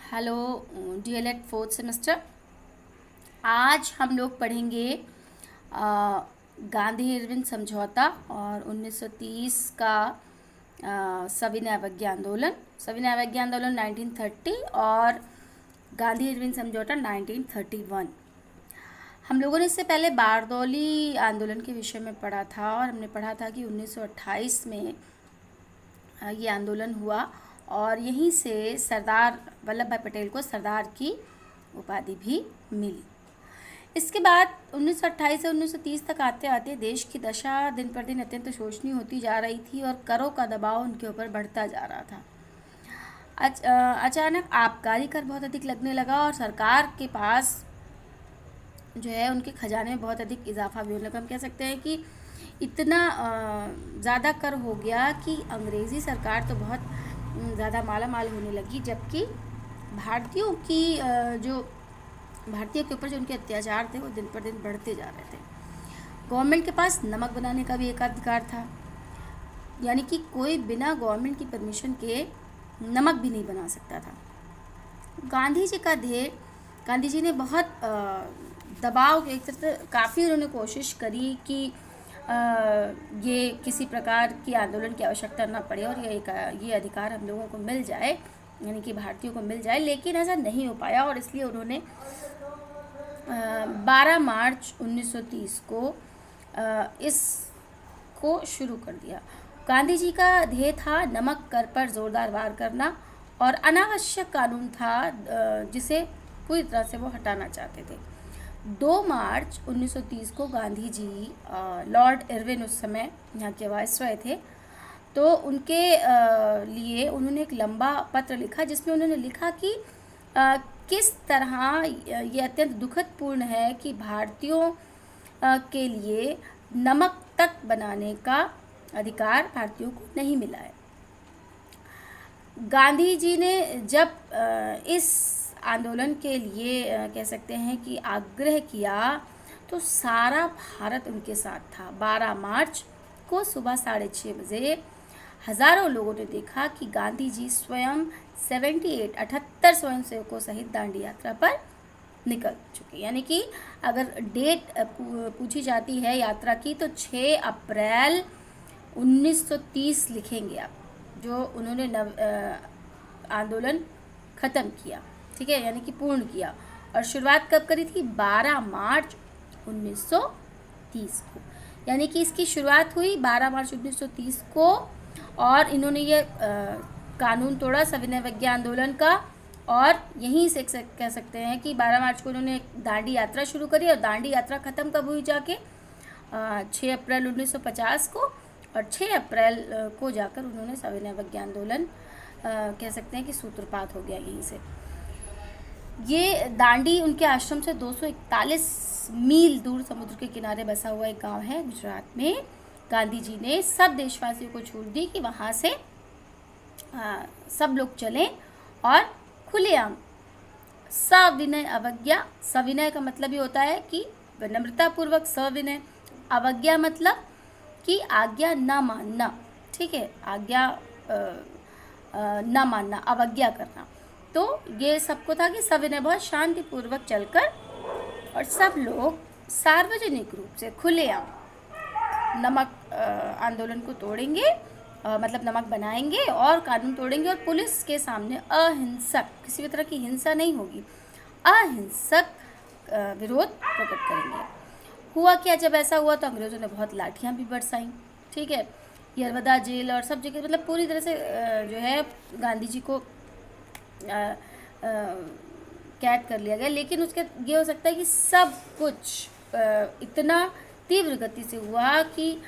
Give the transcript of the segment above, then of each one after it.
Hello DElEd fourth semester. आज हम लोग पढ़ेंगे गांधी इरविन समझौता और 1930 का सविनय अवज्ञा आंदोलन। सविनय अवज्ञा आंदोलन 1930 और गांधी इरविन समझौता 1931। हम लोगों ने इससे पहले बारदौली आंदोलन के विषय में पढ़ा था और हमने पढ़ा था कि 1928 में ये आंदोलन हुआ और यहीं से सरदार वल्लभ भाई पटेल को सरदार की उपाधि भी मिली। इसके बाद 1928 से 1930 तक आते आते देश की दशा दिन पर दिन अत्यंत शोचनीय होती जा रही थी और करों का दबाव उनके ऊपर बढ़ता जा रहा था। अचानक आबकारी कर बहुत अधिक लगने लगा और सरकार के पास जो है उनके खजाने में बहुत अधिक इजाफा भी होने लगा। हम कह सकते हैं कि इतना ज़्यादा कर हो गया कि अंग्रेज़ी सरकार तो बहुत ज़्यादा माला माल होने लगी, जबकि भारतीयों के ऊपर जो उनके अत्याचार थे वो दिन पर दिन बढ़ते जा रहे थे। गवर्नमेंट के पास नमक बनाने का भी एक अधिकार था, यानी कि कोई बिना गवर्नमेंट की परमिशन के नमक भी नहीं बना सकता था। गांधी जी ने बहुत दबाव, एक तरह से काफ़ी उन्होंने कोशिश करी कि ये किसी प्रकार की आंदोलन की आवश्यकता ना पड़े और ये अधिकार हम लोगों को मिल जाए, यानी कि भारतीयों को मिल जाए, लेकिन ऐसा नहीं हो पाया और इसलिए उन्होंने 12 मार्च 1930 को इसको शुरू कर दिया। गांधी जी का ध्येय था नमक कर पर जोरदार वार करना और अनावश्यक कानून था जिसे पूरी तरह से वो हटाना चाहते थे। 2 मार्च 1930 को गांधी जी, लॉर्ड इरविन उस समय यहाँ के वाइसरॉय थे, तो उनके लिए उन्होंने एक लंबा पत्र लिखा जिसमें उन्होंने लिखा कि किस तरह ये अत्यंत दुखदपूर्ण है कि भारतीयों के लिए नमक तक बनाने का अधिकार भारतीयों को नहीं मिला है। गांधी जी ने जब इस आंदोलन के लिए कह सकते हैं कि आग्रह किया तो सारा भारत उनके साथ था। 12 मार्च को सुबह 6:30 बजे हज़ारों लोगों ने देखा कि गांधी जी स्वयं 78 स्वयंसेवकों सहित दांडी यात्रा पर निकल चुके। यानी कि अगर डेट पूछी जाती है यात्रा की तो 6 अप्रैल 1930 लिखेंगे आप, जो उन्होंने आंदोलन ख़त्म किया, ठीक है, यानी कि पूर्ण किया। और शुरुआत कब करी थी? 12 मार्च 1930 को, यानी कि इसकी शुरुआत हुई 12 मार्च 1930 को और इन्होंने ये कानून तोड़ा सविनय अवज्ञा आंदोलन का। और यहीं से कह सकते हैं कि 12 मार्च को उन्होंने दांडी यात्रा शुरू करी और दांडी यात्रा ख़त्म कब हुई जाके? 6 अप्रैल 1950 को, और 6 अप्रैल को जाकर उन्होंने सविनय अवज्ञा आंदोलन कह सकते हैं कि सूत्रपात हो गया यहीं से। ये दांडी उनके आश्रम से 241 मील दूर समुद्र के किनारे बसा हुआ एक गांव है गुजरात में। गांधी जी ने सब देशवासियों को छूट दी कि वहाँ से सब लोग चलें और खुलेआम सविनय अवज्ञा, सविनय का मतलब ये होता है कि विनम्रतापूर्वक, सविनय अवज्ञा मतलब कि आज्ञा न मानना, ठीक है, आज्ञा न मानना, अवज्ञा करना। तो ये सबको था कि सविनय बहुत शांतिपूर्वक चलकर और सब लोग सार्वजनिक रूप से खुलेआम नमक आंदोलन को तोड़ेंगे, मतलब नमक बनाएंगे और कानून तोड़ेंगे और पुलिस के सामने अहिंसक, किसी भी तरह की हिंसा नहीं होगी, अहिंसक विरोध प्रकट करेंगे। हुआ क्या? जब ऐसा हुआ तो अंग्रेज़ों ने बहुत लाठियाँ भी बरसाईं, ठीक है, यरवदा जेल और सब जगह, मतलब पूरी तरह से जो है गांधी जी को कैद कर लिया गया। लेकिन उसके ये हो सकता है कि सब कुछ इतना तीव्र गति से हुआ कि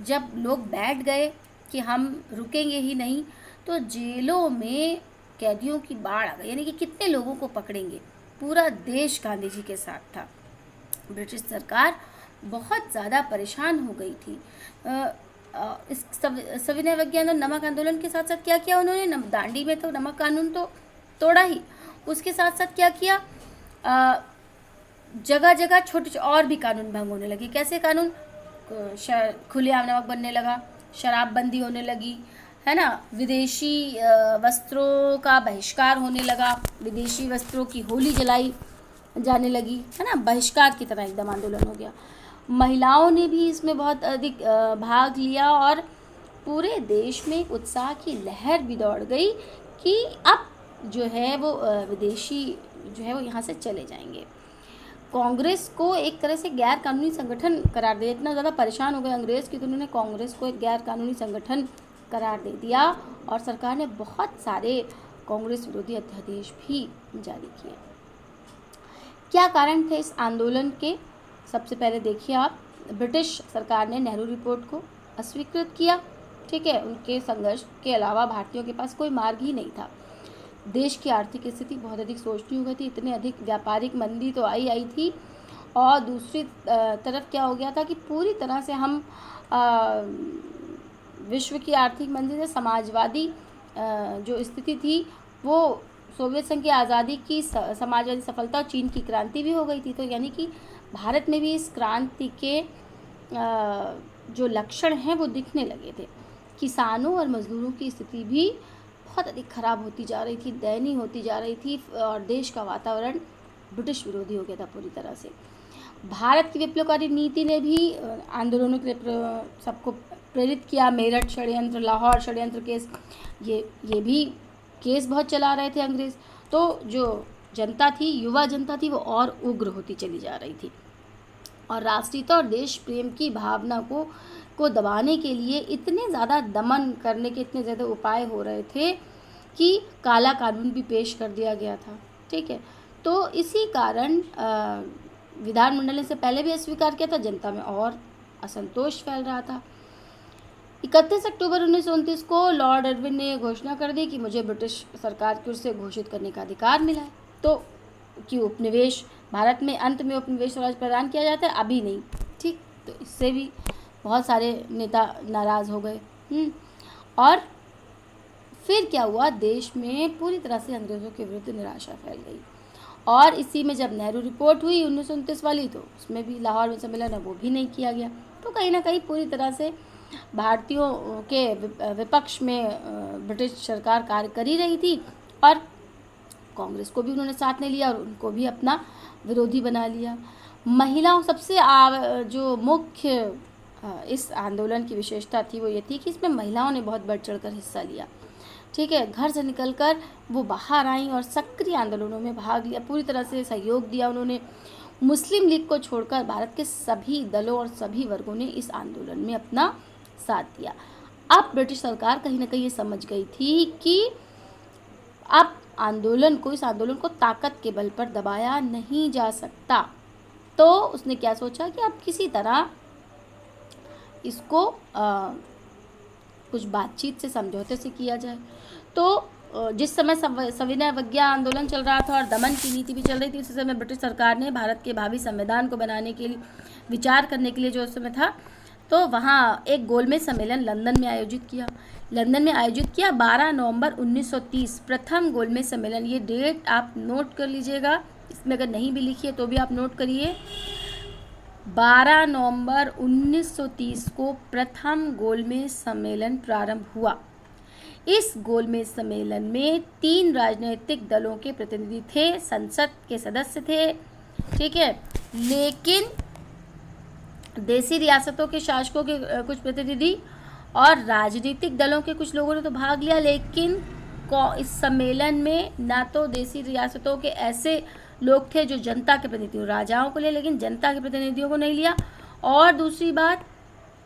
जब लोग बैठ गए कि हम रुकेंगे ही नहीं, तो जेलों में कैदियों की बाढ़ आ गई, यानी कि कितने लोगों को पकड़ेंगे। पूरा देश गांधी जी के साथ था। ब्रिटिश सरकार बहुत ज़्यादा परेशान हो गई थी। इस सविनय अवज्ञा नमक आंदोलन के साथ साथ क्या किया उन्होंने? दांडी में तो नमक कानून तो तोड़ा ही, उसके साथ साथ क्या किया? जगह जगह छोटे और भी कानून भंग होने लगे। कैसे कानून? खुलेआम नमक बनने लगा, शराबबंदी होने लगी, है ना, विदेशी वस्त्रों का बहिष्कार होने लगा, विदेशी वस्त्रों की होली जलाई जाने लगी, है ना, बहिष्कार की तरह एकदम आंदोलन हो गया। महिलाओं ने भी इसमें बहुत अधिक भाग लिया और पूरे देश में एक उत्साह की लहर भी दौड़ गई कि अब जो है वो विदेशी जो है वो यहाँ से चले जाएंगे। कांग्रेस को एक तरह से गैर कानूनी संगठन करार दिया। इतना ज़्यादा परेशान हो गए अंग्रेज़ कि तो उन्होंने कांग्रेस को एक गैर कानूनी संगठन करार दे दिया और सरकार ने बहुत सारे कांग्रेस विरोधी अध्यादेश भी जारी किए। क्या कारण थे इस आंदोलन के? सबसे पहले देखिए आप, ब्रिटिश सरकार ने नेहरू रिपोर्ट को अस्वीकृत किया। ठीक है, उनके संघर्ष के अलावा भारतीयों के पास कोई मार्ग ही नहीं था। देश की आर्थिक स्थिति बहुत अधिक सोचनी हो गई थी, इतनी अधिक व्यापारिक मंदी तो आई थी और दूसरी तरफ क्या हो गया था कि पूरी तरह से हम विश्व की आर्थिक मंदी से समाजवादी जो स्थिति थी वो सोवियत संघ की आज़ादी की समाजवादी सफलता और चीन की क्रांति भी हो गई थी। तो यानी कि भारत में भी इस क्रांति के जो लक्षण हैं वो दिखने लगे थे। किसानों और मजदूरों की स्थिति भी बहुत अधिक खराब होती जा रही थी, दयनीय होती जा रही थी और देश का वातावरण ब्रिटिश विरोधी हो गया था पूरी तरह से। भारत की विप्लवकारी नीति ने भी आंदोलनों के लिए सबको प्रेरित किया। मेरठ षड्यंत्र, लाहौर षड्यंत्र केस, ये भी केस बहुत चला रहे थे अंग्रेज़। तो जो जनता थी, युवा जनता थी, वो और उग्र होती चली जा रही थी और राष्ट्रीयता और देश प्रेम की भावना को दबाने के लिए इतने ज़्यादा दमन करने के इतने ज़्यादा उपाय हो रहे थे कि काला कानून भी पेश कर दिया गया था। ठीक है, तो इसी कारण विधानमंडल ने से पहले भी अस्वीकार किया था, जनता में और असंतोष फैल रहा था। 31 अक्टूबर 1929 को लॉर्ड इरविन ने घोषणा कर दी कि मुझे ब्रिटिश सरकार की ओर से घोषित करने का अधिकार मिला है। तो कि उपनिवेश भारत में अंत में उपनिवेश स्वराज प्रदान किया जाता है, अभी नहीं। ठीक, तो इससे भी बहुत सारे नेता नाराज़ हो गए। और फिर क्या हुआ, देश में पूरी तरह से अंग्रेज़ों के विरुद्ध निराशा फैल गई और इसी में जब नेहरू रिपोर्ट हुई 1929 वाली, तो उसमें भी लाहौर में सम्मेलन है वो भी नहीं किया गया। तो कहीं ना कहीं पूरी तरह से भारतीयों के विपक्ष में ब्रिटिश सरकार कार्य कर ही रही थी और कांग्रेस को भी उन्होंने साथ नहीं लिया और उनको भी अपना विरोधी बना लिया। महिलाओं सबसे जो मुख्य इस आंदोलन की विशेषता थी वो ये थी कि इसमें महिलाओं ने बहुत बढ़ चढ़ कर हिस्सा लिया। ठीक है, घर से निकलकर वो बाहर आई और सक्रिय आंदोलनों में भाग लिया, पूरी तरह से सहयोग दिया उन्होंने। मुस्लिम लीग को छोड़कर भारत के सभी दलों और सभी वर्गों ने इस आंदोलन में अपना साथ दिया। अब ब्रिटिश सरकार कहीं ना कहीं ये समझ गई थी कि अब इस आंदोलन को ताकत के बल पर दबाया नहीं जा सकता। तो उसने क्या सोचा कि अब किसी तरह इसको कुछ बातचीत से, समझौते से किया जाए। तो जिस समय सविनय अवज्ञा आंदोलन चल रहा था और दमन की नीति भी चल रही थी, उस समय ब्रिटिश सरकार ने भारत के भावी संविधान को बनाने के लिए विचार करने के लिए जो उस समय था, तो वहाँ एक गोलमेज सम्मेलन लंदन में आयोजित किया। 12 नवंबर 1930 प्रथम गोलमेज सम्मेलन। ये डेट आप नोट कर लीजिएगा, इसमें अगर नहीं भी लिखी है तो भी आप नोट करिए। 12 नवंबर 1930 को प्रथम गोलमेज सम्मेलन प्रारंभ हुआ। इस गोलमेज सम्मेलन में 3 राजनीतिक दलों के प्रतिनिधि थे, संसद के सदस्य थे। ठीक है, लेकिन देसी रियासतों के शासकों के कुछ प्रतिनिधि और राजनीतिक दलों के कुछ लोगों ने तो भाग लिया, लेकिन इस सम्मेलन में ना तो देसी रियासतों के ऐसे लोग थे जो जनता के प्रतिनिधियों, राजाओं को लिया लेकिन जनता के प्रतिनिधियों को नहीं लिया। और दूसरी बात,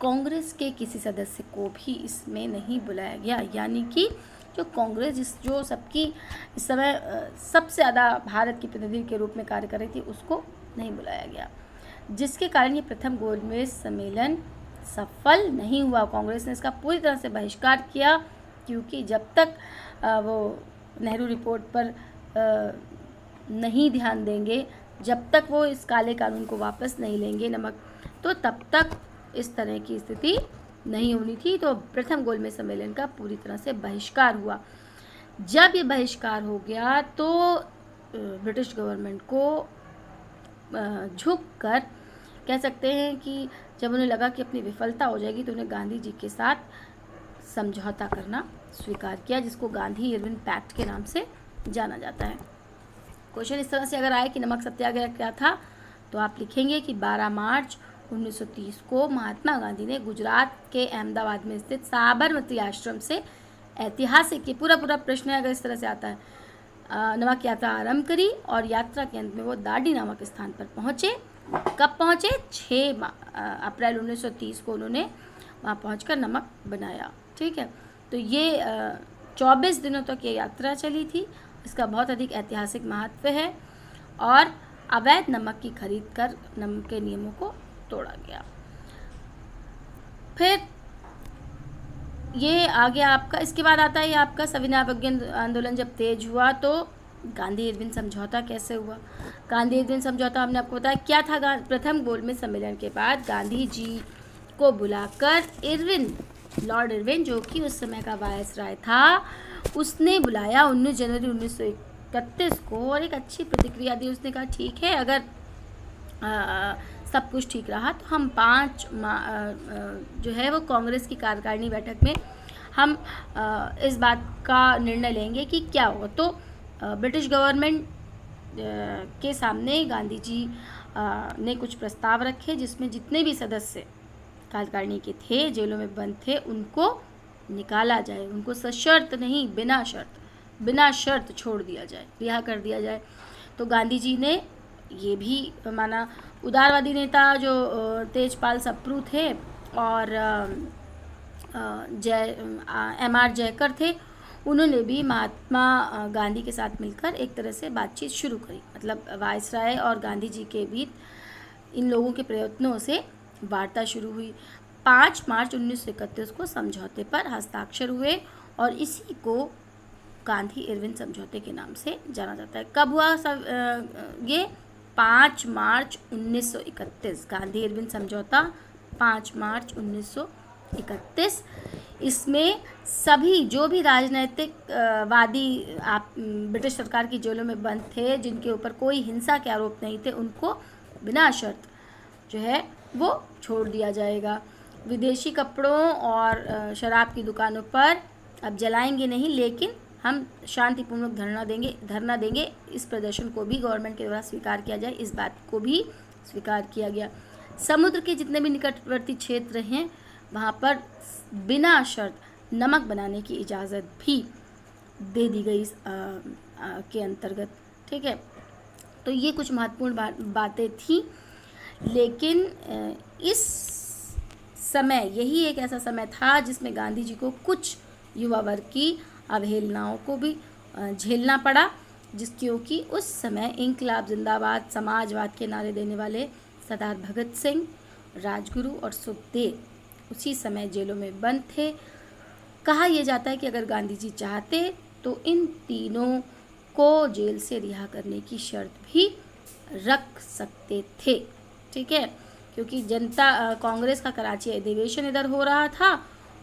कांग्रेस के किसी सदस्य को भी इसमें नहीं बुलाया गया। यानी कि जो कांग्रेस जो सबकी इस समय सबसे ज़्यादा भारत की प्रतिनिधि के रूप में कार्य कर रही थी, उसको नहीं बुलाया गया, जिसके कारण ये प्रथम गोलमेज सम्मेलन सफल नहीं हुआ। कांग्रेस ने इसका पूरी तरह से बहिष्कार किया, क्योंकि जब तक वो नेहरू रिपोर्ट पर नहीं ध्यान देंगे, जब तक वो इस काले कानून को वापस नहीं लेंगे नमक, तो तब तक इस तरह की स्थिति नहीं होनी थी। तो प्रथम गोलमेज सम्मेलन का पूरी तरह से बहिष्कार हुआ। जब ये बहिष्कार हो गया तो ब्रिटिश गवर्नमेंट को झुक कर कह सकते हैं कि जब उन्हें लगा कि अपनी विफलता हो जाएगी, तो उन्हें गांधी जी के साथ समझौता करना स्वीकार किया, जिसको गांधी इरविन पैक्ट के नाम से जाना जाता है। क्वेश्चन इस तरह से अगर आए कि नमक सत्याग्रह क्या था, तो आप लिखेंगे कि 12 मार्च 1930 को महात्मा गांधी ने गुजरात के अहमदाबाद में स्थित साबरमती आश्रम से ऐतिहासिक, ये पूरा प्रश्न है अगर इस तरह से आता है, नमक यात्रा आरंभ करी और यात्रा के अंत में वो दाडी नामक स्थान पर पहुँचे। कब पहुँचे? 6 अप्रैल 1930 को उन्होंने वहाँ पहुँचकर नमक बनाया। ठीक है, तो ये 24 दिनों तक ये यात्रा चली थी। इसका बहुत अधिक ऐतिहासिक महत्व है और अवैध नमक की खरीद कर नमक के नियमों को तोड़ा गया। फिर ये आ गया आपका, इसके बाद आता है आपका सविनय अवज्ञा आंदोलन जब तेज हुआ तो गांधी इरविन समझौता कैसे हुआ। गांधी इरविन समझौता हमने आपको बताया क्या था। प्रथम गोलमेज सम्मेलन के बाद गांधी जी को बुलाकर लॉर्ड इरविन, जो कि उस समय का वायसराय था, उसने बुलाया 19 जनवरी 1931 को और एक अच्छी प्रतिक्रिया दी। उसने कहा ठीक है, अगर सब कुछ ठीक रहा तो हम 5 जो है वो कांग्रेस की कार्यकारिणी बैठक में हम इस बात का निर्णय लेंगे कि क्या हो। तो ब्रिटिश गवर्नमेंट के सामने गांधी जी ने कुछ प्रस्ताव रखे, जिसमें जितने भी सदस्य कार्यकारिणी के थे, जेलों में बंद थे, उनको निकाला जाए, उनको सशर्त नहीं, बिना शर्त छोड़ दिया जाए, रिहा कर दिया जाए। तो गांधी जी ने ये भी माना। उदारवादी नेता जो तेजपाल सप्रू थे और M.R. जयकर थे, उन्होंने भी महात्मा गांधी के साथ मिलकर एक तरह से बातचीत शुरू करी। मतलब वायसराय और गांधी जी के बीच इन लोगों के प्रयत्नों से वार्ता शुरू हुई। 5 मार्च 1931 को समझौते पर हस्ताक्षर हुए और इसी को गांधी इरविन समझौते के नाम से जाना जाता है। कब हुआ ये? 5 मार्च 1931, गांधी इरविन समझौता 5 मार्च 1931। इसमें सभी जो भी राजनैतिक वादी ब्रिटिश सरकार की जेलों में बंद थे, जिनके ऊपर कोई हिंसा के आरोप नहीं थे, उनको बिना शर्त जो है वो छोड़ दिया जाएगा। विदेशी कपड़ों और शराब की दुकानों पर अब जलाएंगे नहीं, लेकिन हम शांतिपूर्वक धरना देंगे। इस प्रदर्शन को भी गवर्नमेंट के द्वारा स्वीकार किया जाए, इस बात को भी स्वीकार किया गया। समुद्र के जितने भी निकटवर्ती क्षेत्र हैं, वहाँ पर बिना शर्त नमक बनाने की इजाज़त भी दे दी गई के अंतर्गत। ठीक है, तो ये कुछ महत्वपूर्ण बातें थी। लेकिन इस समय, यही एक ऐसा समय था जिसमें गांधी जी को कुछ युवा वर्ग की अवहेलनाओं को भी झेलना पड़ा, क्योंकि उस समय इंकलाब जिंदाबाद, समाजवाद के नारे देने वाले सरदार भगत सिंह, राजगुरु और सुखदेव उसी समय जेलों में बंद थे। कहा यह जाता है कि अगर गांधी जी चाहते तो इन तीनों को जेल से रिहा करने की शर्त भी रख सकते थे। ठीक है, क्योंकि जनता कांग्रेस का कराची अधिवेशन इधर हो रहा था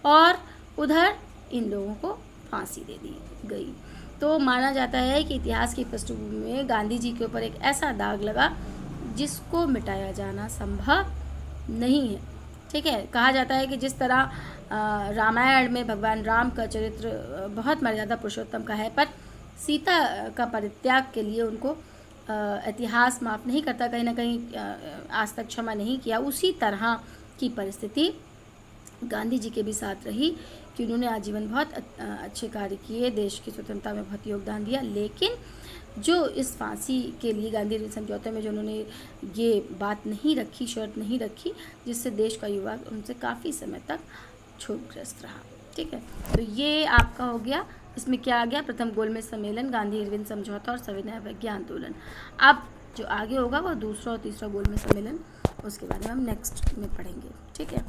और उधर इन लोगों को फांसी दे दी गई। तो माना जाता है कि इतिहास की पृष्ठभूमि में गांधी जी के ऊपर एक ऐसा दाग लगा जिसको मिटाया जाना संभव नहीं है। ठीक है, कहा जाता है कि जिस तरह रामायण में भगवान राम का चरित्र बहुत मर्यादा पुरुषोत्तम का है, पर सीता का परित्याग के लिए उनको इतिहास माफ़ नहीं करता, कहीं ना कहीं आज तक क्षमा नहीं किया। उसी तरह की परिस्थिति गांधी जी के भी साथ रही कि उन्होंने आजीवन बहुत अच्छे कार्य किए, देश की स्वतंत्रता में बहुत योगदान दिया, लेकिन जो इस फांसी के लिए गांधी इरविन समझौते में जो उन्होंने ये बात नहीं रखी, शर्त नहीं रखी, जिससे देश का युवा उनसे काफ़ी समय तक क्षोभग्रस्त रहा। ठीक है, तो ये आपका हो गया। इसमें क्या आ गया? प्रथम गोलमेज सम्मेलन, गांधी इरविन समझौता और सविनय अवज्ञा आंदोलन। अब जो आगे होगा वो दूसरा और तीसरा गोलमेज सम्मेलन, उसके बारे में हम नेक्स्ट में पढ़ेंगे। ठीक है।